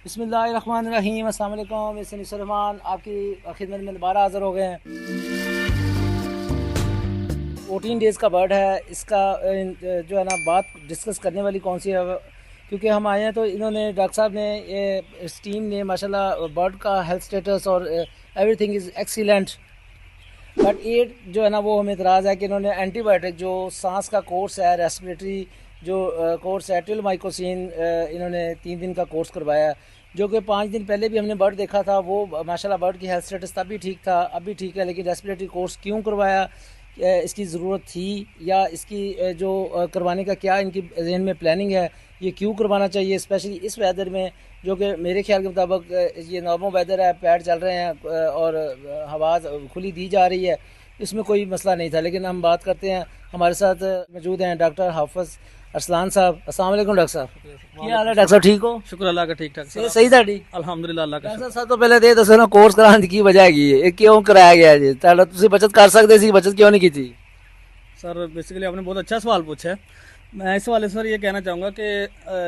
बिस्मिल्लाहिर्रहमानिर्रहीम, अस्सलाम वालेकुम। इससे रहमान आपकी खिदमत में दोबारा हाज़िर हो गए हैं। 14 डेज़ का बर्ड है। इसका जो है ना बात डिस्कस करने वाली कौन सी है, क्योंकि हम आए हैं तो इन्होंने डॉक्टर साहब ने इस टीम ने माशाल्लाह बर्ड का हेल्थ स्टेटस और एवरीथिंग इज़ एक्सीलेंट। बट ये जो है ना वो हमें इतराज़ है कि इन्होंने एंटीबायोटिक जो सांस का कोर्स है, रेस्पिरेटरी जो कोर्स है, टिलमाइकोसिन, इन्होंने 3 दिन का कोर्स करवाया, जो कि 5 दिन पहले भी हमने बर्ड देखा था। वो माशाल्लाह बर्ड की हेल्थ स्टेटस तब भी ठीक था, अब भी ठीक है। लेकिन रेस्पिरेटरी कोर्स क्यों करवाया, इसकी ज़रूरत थी या इसकी जो करवाने का क्या इनकी जहन में प्लानिंग है, ये क्यों करवाना चाहिए स्पेशली इस वेदर में, जो कि मेरे ख्याल के मुताबिक ये नॉर्मल वेदर है, पैड चल रहे हैं और हवा खुली दी जा रही है, इसमें कोई मसला नहीं था। लेकिन हम बात करते हैं, हमारे साथ मौजूद हैं डॉक्टर हाफिज़ अरसलान साहब। अस्सलाम वालेकुम डॉक्टर साहब, क्या हाल है डॉक्टर साहब, ठीक हो? शुक्र अल्लाह का, ठीक ठाक सर। सही था डी अल्हम्दुलिल्लाह अल्लाह का डॉक्टर साहब तो पहले दे दसो ना कोर्स कराने की वजह की है, क्यों कराया गया जी? तुम बचत कर सकते सी, बचत क्यों नहीं की थी? सर बेसिकली आपने बहुत अच्छा सवाल पूछा है। मैं इस वाले सर ये कहना चाहूँगा कि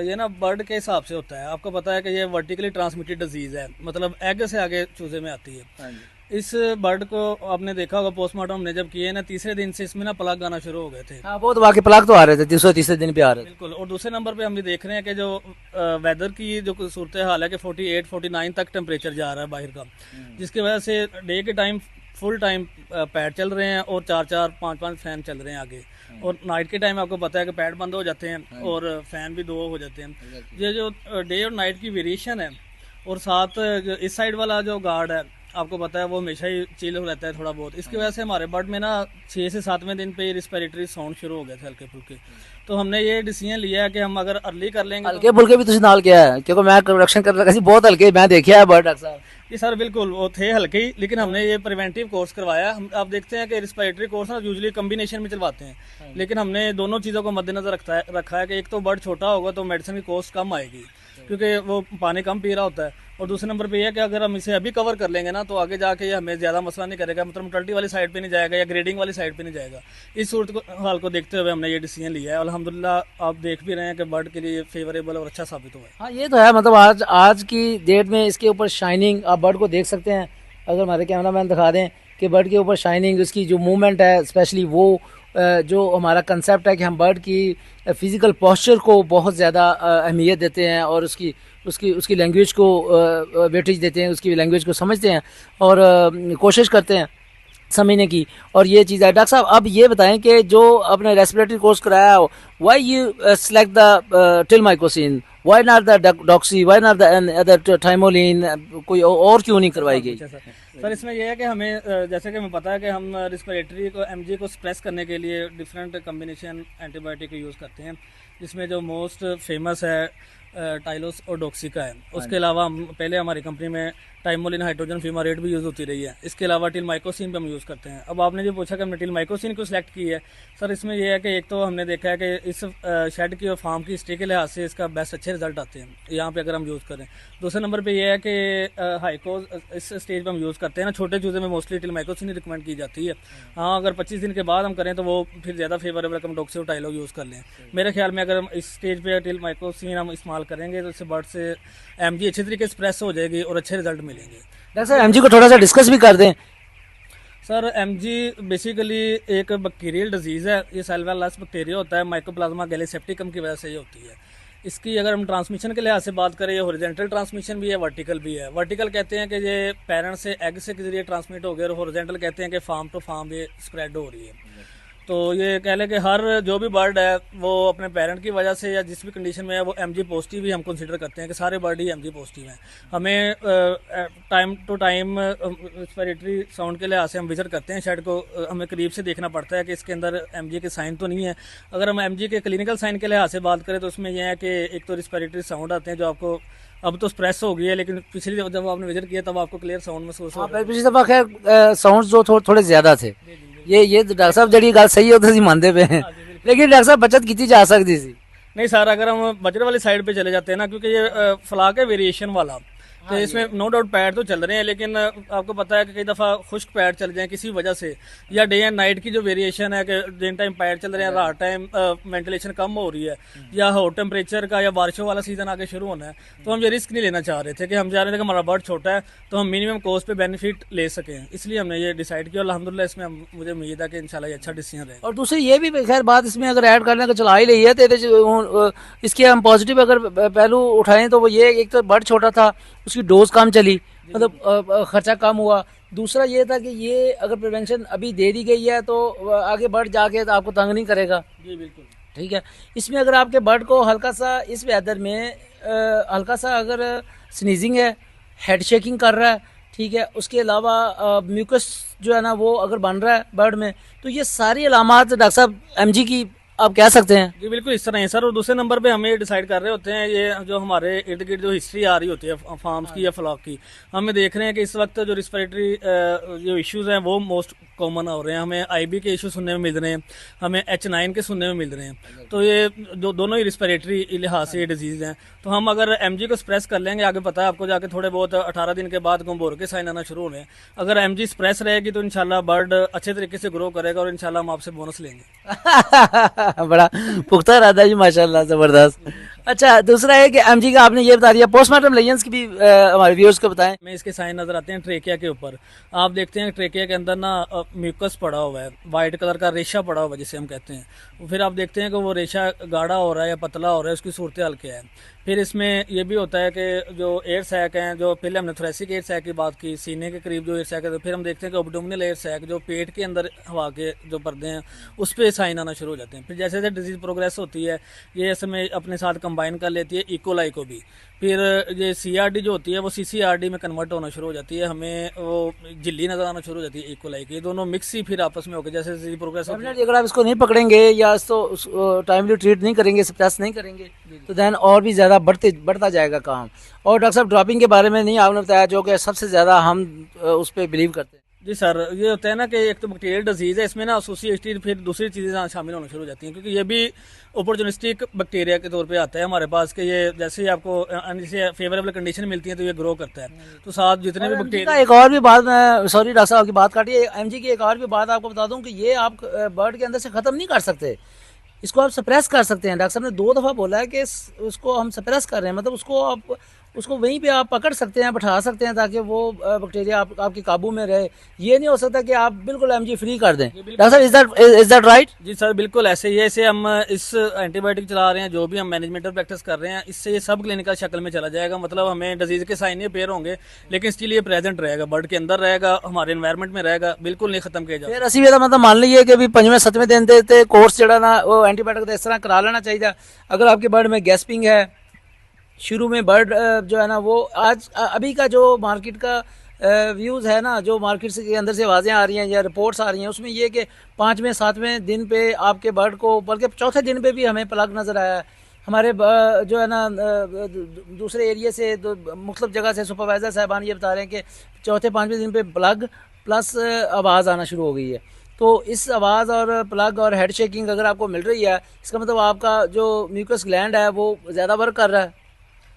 ये ना बर्ड के हिसाब से होता है। आपको पता है कि ये वर्टिकली ट्रांसमिटेड डिजीज़ है, मतलब एग से आगे चूजे में आती है। हाँ जी। इस बर्ड को आपने देखा होगा, पोस्टमार्टम हमने जब किए ना, तीसरे दिन से इसमें ना प्लग आना शुरू हो गए थे। हाँ, बहुत वाकई प्लाक तो आ रहे थे, तीसरे दिन पे आ रहे थे। बिल्कुल। और दूसरे नंबर पे हम ये देख रहे हैं कि जो वेदर की जो सूरत हाल है कि 48 49 तक टेम्परेचर जा रहा है बाहर का, जिसकी वजह से डे के टाइम फुल टाइम पैड चल रहे हैं और 4 4 5 5 फैन चल रहे हैं आगे। और नाइट के टाइम आपको पता है कि पैड बंद हो जाते हैं और फैन भी 2 हो जाते हैं। ये जो डे और नाइट की वेरिएशन है, और साथ जो इस साइड वाला जो गार्ड है आपको पता है वो हमेशा ही चिल रहता है थोड़ा बहुत। इसकी वजह से हमारे बर्ड में ना 6 से 7वें दिन पे रिस्पिरेटरी साउंड शुरू हो गए थे हल्के फुल्के। तो हमने ये डिसीजन लिया है कि हम अगर अर्ली कर लेंगे हल्के फुल्के भी तुझे नाल किया है, क्योंकि मैं प्रोडक्शन कर रखा सी बहुत हल्के मैं देखा है बर्ड डॉक्टर साहब। जी सर बिल्कुल वो थे हल्के ही, लेकिन हमने ये प्रिवेंटिव कोर्स करवाया। हम आप देखते हैं कि रिस्पिरेटरी कोर्स ना यूजुअली कम्बिनेशन में चलवाते हैं, लेकिन हमने दोनों चीज़ों को मद्देनजर रखा है कि एक तो बर्ड छोटा होगा तो मेडिसिन की कॉस्ट कम आएगी, क्योंकि वो पानी कम पी रहा होता है। और दूसरे नंबर पे ये है कि अगर हम इसे अभी कवर कर लेंगे ना तो आगे जाके ये हमें ज़्यादा मसला नहीं करेगा, मतलब मोर्टेलिटी वाली साइड पे नहीं जाएगा या ग्रेडिंग वाली साइड पे नहीं जाएगा। इस सूरत हाल को देखते हुए हमने ये डिसीजन लिया है। अल्हम्दुलिल्लाह आप देख भी रहे हैं कि बर्ड के लिए फेवरेबल और अच्छा साबित हुआ है। हाँ, ये तो है। मतलब आज की डेट में इसके ऊपर शाइनिंग आप बर्ड को देख सकते हैं। अगर हमारे कैमरा मैन दिखा दें कि बर्ड के ऊपर शाइनिंग, उसकी जो मूवमेंट है, स्पेशली वो जो हमारा कंसेप्ट है कि हम बर्ड की फ़िज़िकल पोस्चर को बहुत ज़्यादा अहमियत देते हैं और उसकी उसकी उसकी लैंग्वेज को वेटेज देते हैं, उसकी लैंग्वेज को समझते हैं और कोशिश करते हैं समझने की। और ये चीज़ है। डॉक्टर साहब अब ये बताएं कि जो आपने रेस्पिरेटरी कोर्स कराया हो, why you select the tilmicosin, why not the doxy, why not the other timolin, कोई और क्यों नहीं करवाई गई? अच्छा सर इसमें यह है कि हमें जैसे कि हमें पता है कि हम रिस्पिरेटरी को एमजी को स्प्रेस करने के लिए डिफरेंट कम्बिनेशन एंटीबायोटिक का यूज़ करते हैं, जिसमें जो मोस्ट फेमस है टाइलोस और डॉक्सी का है। उसके अलावा हम पहले हमारी कंपनी में टाइमोलिन हाइड्रोजन फ्यूमारेट भी यूज़ होती रही है। इसके अलावा टिलमाइकोसिन भी हम यूज़ करते हैं। अब आपने जो पूछा कि हमने टिलमाइकोसिन को सिलेक्ट की है, सर इसमें यह है कि एक तो हमने देखा है कि इस शेड की और फार्म की हिस्ट्री के लिहाज से इसका बेस्ट अच्छे रिजल्ट आते हैं यहाँ पे अगर हम यूज़ करें। दूसरे नंबर पे ये है कि हाइकोज इस स्टेज पे हम यूज़ करते हैं ना, छोटे चूजे में मोस्टली टिलमाइकोसिन ही रिकमेंड की जाती है। हाँ, अगर 25 दिन के बाद हम करें तो वो फिर ज़्यादा फेवरेबल हम डॉक्सी और टाइलो यूज़ कर लें। मेरे ख्याल में अगर हम इस स्टेज पे टिलमाइकोसिन हम इस्तेमाल करेंगे तो इससे बर्ड से एमजी अच्छी तरीके से स्प्रेस हो जाएगी और अच्छे रिजल्ट मिलेंगे। डॉक्टर साहब एमजी को थोड़ा सा डिस्कस भी कर दें। सर एमजी बेसिकली एक बैक्टीरियल डिजीज़ है। ये सेल्वालेस बैक्टीरिया होता है, माइकोप्लाज्मा गैलीसेप्टिकम की वजह से ये होती है। इसकी अगर हम ट्रांसमिशन के लिहाज से बात करें, ये हॉरिजॉन्टल ट्रांसमिशन भी है, वर्टिकल भी है। वर्टिकल कहते हैं कि ये पेरेंट से एग से के जरिए ट्रांसमिट हो गया, और हॉरिजॉन्टल कहते हैं कि फार्म टू फार्म ये स्प्रेड हो रही है। तो ये कह लें कि हर जो भी बर्ड है वो अपने पेरेंट की वजह से या जिस भी कंडीशन में है वो एमजी पॉजिटिव ही हम कंसीडर करते हैं कि सारे बर्ड ही एमजी पॉजिटिव हैं। हमें time to time respiratory sound के लिहाज से हम विजिट करते हैं शेड को। हमें करीब से देखना पड़ता है कि इसके अंदर एमजी के साइन तो नहीं है। अगर हम एमजी के क्लिनिकल साइन के लिहाज से बात करें तो उसमें यह है कि एक तो रेस्पिरेटरी साउंड आते हैं जो आपको अब तो स्प्रेस हो गई है, लेकिन पिछली जब आपने विजिट किया तब आपको क्लियर साउंड महसूस हो रहा है। पिछली दफा खैर साउंड जो थोड़े ज्यादा थे। ये डॉक्टर साहब जड़ी गल सही है तो मानते पे हैं, लेकिन डॉक्टर साहब बचत की जा सकती थी। नहीं सर, अगर हम बजट वाली साइड पे चले जाते हैं ना, क्योंकि ये फ्लाक है वेरिएशन वाला, तो इसमें नो डाउट पैड तो चल रहे हैं, लेकिन आपको पता है कि कई दफ़ा खुश्क पैड चल जाएं किसी वजह से, या डे एंड नाइट की जो वेरिएशन है कि दिन टाइम पैड चल रहे हैं, रात टाइम वेंटिलेशन कम हो रही है, या हॉट टेम्परेचर का या बारिशों वाला सीजन आगे शुरू होना है, तो हम ये रिस्क नहीं लेना चाह रहे थे कि हम चाह रहे थे कि हमारा बर्ड छोटा है तो हम मिनिमम कॉस्ट पे बेनिफिट ले सकें, इसलिए हमने ये डिसाइड किया। और अल्हम्दुलिल्लाह इसमें मुझे उम्मीद है कि इंशाल्लाह ये अच्छा डिसीजन रहेगा। और दूसरी ये भी खैर बात इसमें अगर ऐड करने का चला ही रही है तो इसके हम पॉजिटिव अगर पहलू उठाएं तो वो ये, एक तो बर्ड छोटा था, उसकी डोज कम चली, मतलब खर्चा कम हुआ। दूसरा ये था कि ये अगर प्रिवेंशन अभी दे दी गई है तो आगे बर्ड जाके तो आपको तंग नहीं करेगा। जी बिल्कुल ठीक है। इसमें अगर आपके बर्ड को हल्का सा इस वेदर में हल्का सा अगर स्नीजिंग है, हेड शेकिंग कर रहा है, ठीक है, उसके अलावा म्यूकस जो है ना वो अगर बन रहा है बर्ड में, तो ये सारी अलामात डॉक्टर साहब एमजी की आप कह सकते हैं। जी बिल्कुल इस तरह है सर। और दूसरे नंबर पे हमें डिसाइड कर रहे होते हैं, ये जो हमारे इर्द गिर्द जो हिस्ट्री आ रही होती है फार्म्स की या फ्लॉक की, हमें देख रहे हैं कि इस वक्त जो रिस्पिरेटरी जो इश्यूज हैं वो मोस्ट कॉमन हो रहे हैं। हमें आईबी के इशू सुनने में मिल रहे हैं, हमें H9 के सुनने में मिल रहे हैं, तो ये जो दोनों ही रिस्पिरेटरी लिहाज से ये डिजीज़ हैं। तो हम अगर एमजी को स्प्रेस कर लेंगे, आगे पता है आपको जाके थोड़े बहुत 18 दिन के बाद गंभोर के साइन आना शुरू हो रहे हैं, अगर एमजी स्प्रेस रहेगी तो इंशाल्लाह बर्ड अच्छे तरीके से ग्रो करेगा और इंशाल्लाह हम आपसे बोनस लेंगे। बड़ा पुख्ता इरादा जी, माशाल्लाह, जबरदस्त। अच्छा, दूसरा है कि एमजी का आपने ये बता दिया, पोस्टमार्टम लेजेंस की भी हमारे व्यूअर्स को बताएं। में इसके साइन नजर आते हैं ट्रेकिया के ऊपर, आप देखते हैं ट्रेकिया के अंदर ना म्यूकस पड़ा हुआ है, वाइट कलर का रेशा पड़ा हुआ है जिसे हम कहते हैं। फिर आप देखते हैं कि वो रेशा गाढ़ा हो रहा है या पतला हो रहा है, उसकी सूरत हाल क्या है। फिर इसमें यह भी होता है कि जो एयर सैक हैं, जो पहले हमने थोरेसिक एयर सैक की बात की, सीने के करीब जो एयर सैक है, तो फिर हम देखते हैं कि एब्डोमिनल एयर सैक जो पेट के अंदर हवा के जो पर्दे हैं उस पर साइन आना शुरू हो जाते हैं। फिर जैसे जैसे डिजीज़ प्रोग्रेस होती है ये इसमें अपने साथ कंबाइन कर लेती है इकोलाई को भी, फिर ये सीआरडी जो होती है वो सीसीआरडी में कन्वर्ट होना शुरू हो जाती है, हमें वो झिल्ली नजर आना शुरू हो जाती है इकोलाई की। ये दोनों मिक्स ही फिर आपस में होकर जैसे जैसे प्रोग्रेस होती है, अगर आप इसको नहीं पकड़ेंगे या इसको टाइमली ट्रीट नहीं करेंगे, सप्रेस नहीं करेंगे, तो देन और भी ज़्यादा बढ़ता जाएगा काम। और डॉक्टर साहब ड्रॉपिंग के बारे में नहीं आपने बताया, जो कि सबसे ज़्यादा हम उस पर बिलीव करते हैं। जी सर, ये होता है ना कि एक तो बैक्टीरियल डिजीज़ है, इसमें ना एसोसिएटेड फिर दूसरी चीज़ें शामिल होना शुरू हो जाती हैं, क्योंकि ये भी अपॉर्चुनिस्टिक बैक्टीरिया के तौर पे आता है हमारे पास कि ये जैसे ही आपको जैसे फेवरेबल कंडीशन मिलती है तो ये ग्रो करता है। तो साथ जितने भी बैक्टीरिया, एक और भी बात, मैं सॉरी डॉक्टर साहब आपकी बात काटिए, एमजी की एक और भी बात आपको बता दूं कि ये आप बर्ड के अंदर से ख़त्म नहीं कर सकते, इसको आप सप्रेस कर सकते हैं। डॉक्टर साहब ने 2 दफ़ा बोला है कि उसको हम सप्रेस कर रहे हैं, मतलब उसको वहीं पे आप पकड़ सकते हैं, बैठा सकते हैं, ताकि वो बैक्टीरिया आपके काबू में रहे। ये नहीं हो सकता कि आप बिल्कुल एमजी फ्री कर दें। डॉक्टर साहब, इज दैट राइट? जी सर बिल्कुल ऐसे ही है। इसे हम इस एंटीबायोटिक चला रहे हैं, जो भी हम मैनेजमेंटल प्रैक्टिस कर रहे हैं, इससे ये सब क्लिनिकल शक्ल में चला जाएगा। मतलब हमें डिजीज के साइन अपेयर होंगे, लेकिन स्टिल ये प्रेजेंट रहेगा, बर्ड के अंदर रहेगा, हमारे एनवायरमेंट में रहेगा, बिल्कुल नहीं खत्म किया जाएगा। फिर असी भी मतलब मान लीजिए कि 5वें 7वें दिन ते कोर्स जड़ा ना वो एंटीबायोटिक इस तरह करा लेना चाहिए। अगर आपके बर्ड में गैस्पिंग है, शुरू में बर्ड जो है ना वो आज अभी का जो मार्केट का व्यूज़ है ना, जो मार्केट के अंदर से आवाज़ें आ रही हैं या रिपोर्ट्स आ रही हैं, उसमें ये कि 5वें 7वें दिन पे आपके बर्ड को, बल्कि चौथे दिन पे भी हमें प्लग नज़र आया है। हमारे जो है ना दूसरे एरिया से मुख्तलिफ जगह से सुपरवाइज़र साहबान ये बता रहे हैं कि चौथे 5वें दिन पे प्लग प्लस आवाज़ आना शुरू हो गई है। तो इस आवाज़ और प्लग और हेड शेकिंग अगर आपको मिल रही है, इसका मतलब आपका जो म्यूकस ग्लैंड है वो ज़्यादा वर्क कर रहा है।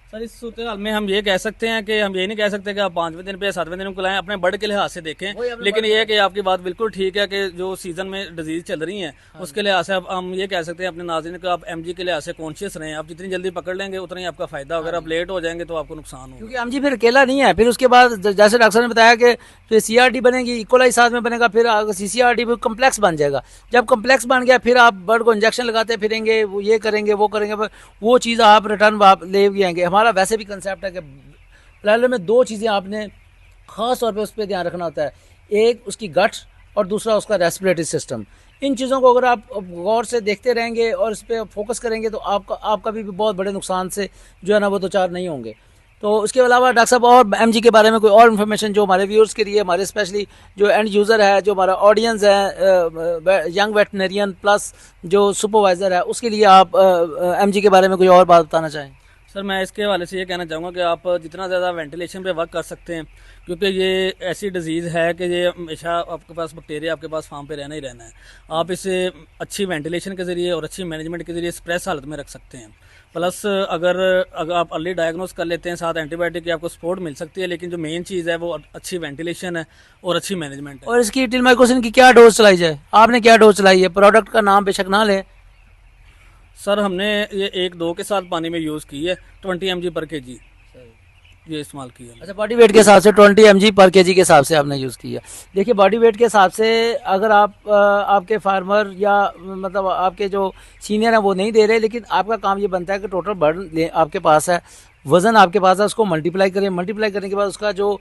सर इस सूरत हाल में हम ये कह सकते हैं कि हम ये नहीं कह सकते कि आप 5वें दिन पे या 7वें दिन को लाएं, अपने बर्ड के लिहाज से देखें। लेकिन ये है कि आपकी बात बिल्कुल ठीक है कि जो सीजन में डिजीज चल रही है उसके लिहाज से हम ये कह सकते हैं अपने नाज़रीन को, आप एमजी के लिहाज से कॉन्शियस रहें। आप जितनी जल्दी पकड़ लेंगे उतना ही आपका फायदा। अगर आप लेट हो जाएंगे तो आपको नुकसान होगा, क्योंकि एमजी फिर अकेला नहीं है। फिर उसके बाद जैसे डॉक्टर ने बताया कि फिर सीआरडी बनेगी, इकोलाई साथ में बनेगा, फिर सीसीआरडी भी कम्प्लेक्स बन जाएगा। जब कम्प्लेक्स बन गया फिर आप बर्ड को इंजेक्शन लगाते फिरेंगे, वो ये करेंगे वो करेंगे, वो चीज़ आप रिटर्न ले भी आएंगे। हमारा वैसे भी कंसेप्ट है कि प्लान में 2 चीज़ें आपने ख़ास तौर पे उस पर ध्यान रखना होता है, एक उसकी गट और दूसरा उसका रेस्पिरेटरी सिस्टम। इन चीज़ों को अगर आप गौर से देखते रहेंगे और इस पर फोकस करेंगे तो आपका भी बहुत बड़े नुकसान से जो है ना वो 2-4 नहीं होंगे। तो उसके अलावा डॉक्टर साहब और एमजी के बारे में कोई और इन्फॉर्मेशन जो हमारे व्यूअर्स के लिए, हमारे स्पेशली जो एंड यूज़र है, जो हमारा ऑडियंस है, यंग वेटनरियन प्लस जो सुपरवाइज़र है, उसके लिए आप एमजी के बारे में कोई और बात बताना चाहें? सर मैं इसके हवाले से ये कहना चाहूँगा कि आप जितना ज़्यादा वेंटिलेशन पे वर्क कर सकते हैं, क्योंकि ये ऐसी डिजीज़ है कि ये हमेशा आपके पास बैक्टीरिया आपके पास फार्म पे रहना ही रहना है। आप इसे अच्छी वेंटिलेशन के ज़रिए और अच्छी मैनेजमेंट के ज़रिए स्प्रेस हालत में रख सकते हैं। प्लस अगर आप अर्ली डायग्नोस कर लेते हैं, साथ एंटीबायोटिक की आपको सपोर्ट मिल सकती है, लेकिन जो मेन चीज़ है वो अच्छी वेंटिलेशन है और अच्छी मैनेजमेंट है। और इसकी टिलमाइकोसिन की क्या डोज चलाई जाए? आपने क्या डोज चलाई है? प्रोडक्ट का नाम बेशक ना लें। सर हमने ये 1-2 के साथ पानी में यूज़ की है, 20 mg पर kg ये इस्तेमाल किया। अच्छा, बॉडी वेट के हिसाब से 20 mg पर केजी के हिसाब से आपने यूज़ किया। देखिए, बॉडी वेट के हिसाब से अगर आप आपके फार्मर या मतलब आपके जो सीनियर हैं वो नहीं दे रहे, लेकिन आपका काम ये बनता है कि टोटल बर्डन आपके पास है, वज़न आपके पास है, उसको मल्टीप्लाई करें। मल्टीप्लाई करने के बाद उसका जो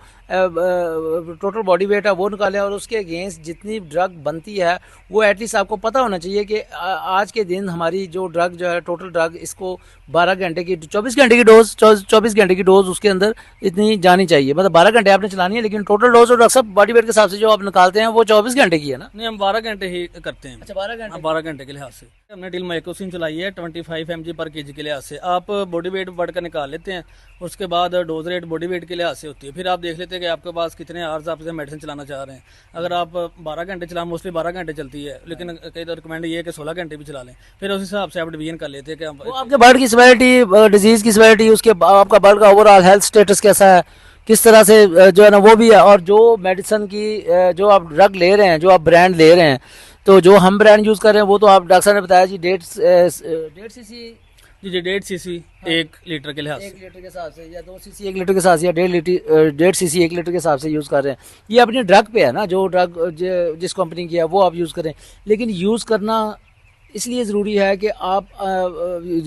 टोटल बॉडी वेट है वो निकालें, और उसके अगेंस्ट जितनी ड्रग बनती है वो एटलीस्ट आपको पता होना चाहिए कि आज के दिन हमारी जो ड्रग जो है टोटल ड्रग इसको 12 घंटे की 24 घंटे की डोज 24 घंटे की डोज उसके अंदर इतनी जानी चाहिए। मतलब 12 घंटे आपने चलानी है, लेकिन टोटल डोज और सब बॉडी वेट के हिसाब से जो आप निकालते हैं वो 24 घंटे की है ना? नहीं, हम 12 घंटे ही करते हैं। अच्छा, 12 घंटे। 12 घंटे के लिहाज से हमने टिलमाइकोसिन चलाई है 25 mg पर kg के लिहाज से। आप बॉडी वेट बढ़ कर निकाल लेते हैं, उसके बाद डोज रेट बॉडी वेट के लिहाज से होती है। फिर आप देख लेते हैं कि आपके पास कितने आवर्स आप मेडिसिन चलाना चाह रहे हैं। अगर आप 12 घंटे चला, मोस्टली 12 घंटे चलती है, लेकिन कई तो रिकमेंड ये है कि 16 घंटे भी चला लें। फिर उस हिसाब से आप डिवीजन कर लेते हैं कि वो आपके बर्ड की सिवियरिटी, डिजीज की सिवियरिटी, उसके आपका बर्ड का ओवरऑल हेल्थ स्टेटस कैसा है, किस तरह से जो है ना वो भी है। और जो मेडिसिन की जो आप ड्रग ले रहे हैं, जो आप ब्रांड ले रहे हैं, तो जो हम ब्रांड यूज़ कर रहे हैं वो तो आप डॉक्टर साहब ने बताया जी 1.5 cc जी 1.5 cc 1 लीटर के लिहाज से, 1 लीटर के हिसाब से, या 2 cc 1 लीटर के हिसाब से, या 1.5 cc 1 लीटर के हिसाब से यूज़ कर रहे हैं। ये अपनी ड्रग पे है ना, जो ड्रग जिस कंपनी की है वो आप यूज़ करें। लेकिन यूज़ करना इसलिए ज़रूरी है कि आप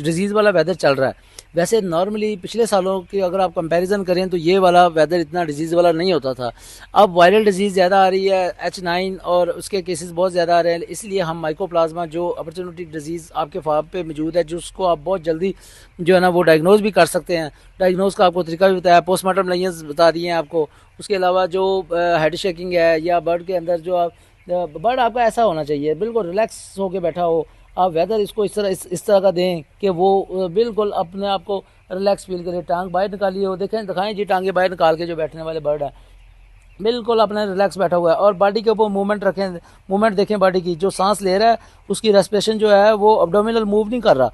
डिजीज़ वाला वेदर चल रहा है। वैसे नॉर्मली पिछले सालों की अगर आप कंपैरिजन करें तो ये वाला वेदर इतना डिजीज़ वाला नहीं होता था। अब वायरल डिजीज़ ज़्यादा आ रही है, H9 और उसके केसेस बहुत ज़्यादा आ रहे हैं। इसलिए हम माइकोप्लाज्मा जो अपॉर्चुनिटी डिजीज़ आपके फार्म पे मौजूद है, जिसको आप बहुत जल्दी जो है ना वो डायग्नोज भी कर सकते हैं। डायग्नोज का आपको तरीका भी बताया, पोस्टमार्टम लाइंस बता दिए हैं आपको। उसके अलावा जो हेड शेकिंग है, या बर्ड के अंदर जो आप बर्ड आपका ऐसा होना चाहिए बिल्कुल रिलैक्स होकर बैठा हो। आप वेदर इसको इस तरह का दें कि वो बिल्कुल अपने आप को रिलैक्स फील करे। टांग बाहर निकालिए, वो दिखाएं जी टांगे बाहर निकाल के जो बैठने वाले बर्ड है, बिल्कुल अपने रिलैक्स बैठा हुआ है। और बॉडी के ऊपर मूवमेंट रखें, मूवमेंट देखें बॉडी की। जो सांस ले रहा है उसकी रेस्पिरेशन जो है वो एब्डोमिनल मूव नहीं कर रहा,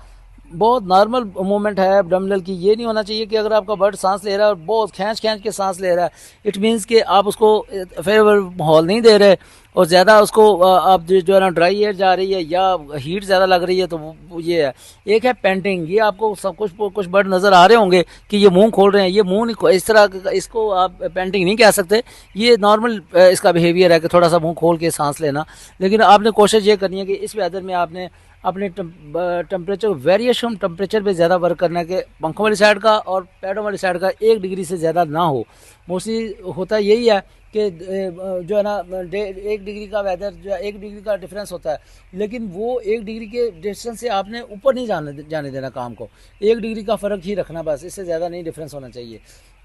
बहुत नॉर्मल मूवमेंट है एब्डोमिनल की। ये नहीं होना चाहिए कि अगर आपका बर्ड सांस ले रहा है और बहुत खींच के सांस ले रहा है, इट मीन्स कि आप उसको फेवरेबल माहौल नहीं दे रहे, और ज़्यादा उसको आप जो है ना ड्राई एयर जा रही है या हीट ज़्यादा लग रही है, तो वो ये है। एक है पेंटिंग, ये आपको सब कुछ बर्ड नज़र आ रहे होंगे कि ये मुंह खोल रहे हैं, ये मुंह नहीं इस तरह, इसको आप पेंटिंग नहीं कह सकते। ये नॉर्मल इसका बिहेवियर है कि थोड़ा सा मुंह खोल के सांस लेना। लेकिन आपने कोशिश ये करनी है कि इस वेदर में आपने अपने टेम्परेचर वेरिएशन टेम्परेचर पे ज़्यादा वर्क करना है कि पंखों वाली साइड का और पैडों वाली साइड का 1 डिग्री से ज़्यादा ना हो। मोस्टली होता यही है कि जो है ना 1 डिग्री का वेदर जो है 1 डिग्री का डिफरेंस होता है, लेकिन वो 1 डिग्री के डिस्टेंस से आपने ऊपर नहीं जाने देना काम को। 1 डिग्री का फ़र्क ही रखना बस, इससे ज़्यादा नहीं डिफरेंस होना चाहिए।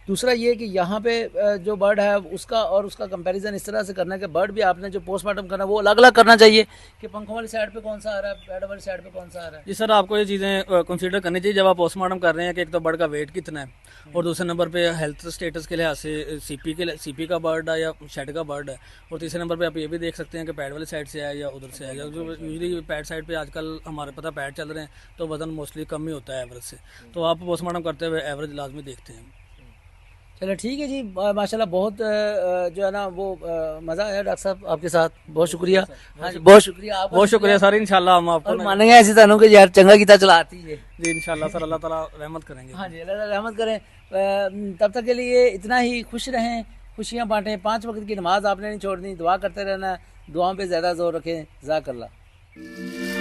दूसरा ये कि यहाँ पे जो बर्ड है उसका और उसका कंपैरिजन इस तरह से करना है कि बर्ड भी आपने जो पोस्टमार्टम करना है वो अलग अलग करना चाहिए कि पंखों वाली साइड पे कौन सा आ रहा है, पैड वाली साइड पे कौन सा आ रहा है। जी सर, आपको ये चीज़ें कंसीडर करनी चाहिए जब आप पोस्टमार्टम कर रहे हैं कि एक तो बर्ड का वेट कितना है, और दूसरे नंबर पे हेल्थ स्टेटस के लिहाज से सीपी का बर्ड है या शेड का बर्ड है, और तीसरे नंबर पे आप ये भी देख सकते हैं कि पैड वाली साइड से है या उधर से है। यूजुअली पैड साइड पे आजकल हमारे पता पैड चल रहे हैं, तो वजन मोस्टली कम ही होता है एवरेज से, तो आप पोस्टमार्टम करते हुए एवरेज लाजमी देखते हैं। चलो ठीक है जी, माशाल्लाह बहुत जो है ना वो मज़ा आया डॉक्टर साहब आपके साथ, बहुत शुक्रिया। हाँ जी, बहुत शुक्रिया आपका, बहुत शुक्रिया सर। इंशाल्लाह हम आपको मानेंगे ऐसी तानों के यार चंगा कीता चलाती है जी, इंशाल्लाह सर, अल्लाह ताला रहमत करेंगे। हाँ जी, अल्लाह रहमत करें। तब तक के लिए इतना ही, खुश रहें, खुशियाँ बांटें। 5 वक्त की नमाज आपने नहीं छोड़नी, दुआ करते रहना, दुआओं पे ज़्यादा जोर रखें। जज़ाकल्लाह।